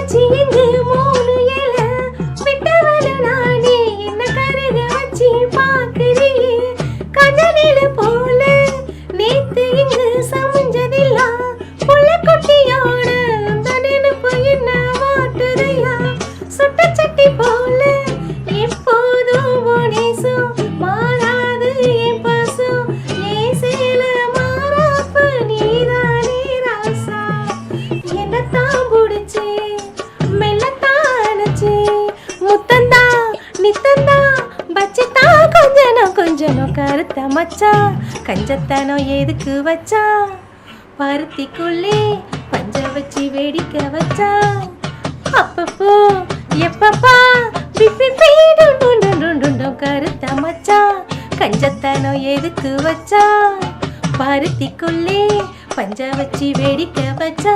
வச்சு இங்கு 3 இலை விட்டவளு நானே என்ன கருக வச்சு பாக்குறியே கண்ணனில போல நேத்து இங்கு சமைஞ்சதில்லாம் புள்ள குட்டியோட அந்த நினைப்பு என்ன வாட்டுதையா சுட்ட சட்டி போல எப்போதும் நேசம் மாறாது என் பாசம் நேசேல மாறாப்ப நீதானே ராசா என்னத்தான் பிடிச்சி மெல்லத்தான் அணைச்சி முத்தந்தா நித்தந்தா பச்சித்தா கொஞ்சனும் கருத்த மச்சா கஞ்சத்தனம் எதுக்கு வச்சா பருத்திக்குள்ளே பஞ்ச வச்சு வேடிக்க வச்சா அப்பப்போ எப்பப்பா கருத்த மச்சா கஞ்சத்தனம் எதுக்கு வச்சா பருத்திக்குள்ளே பஞ்ச வச்சு வேடிக்க வச்சா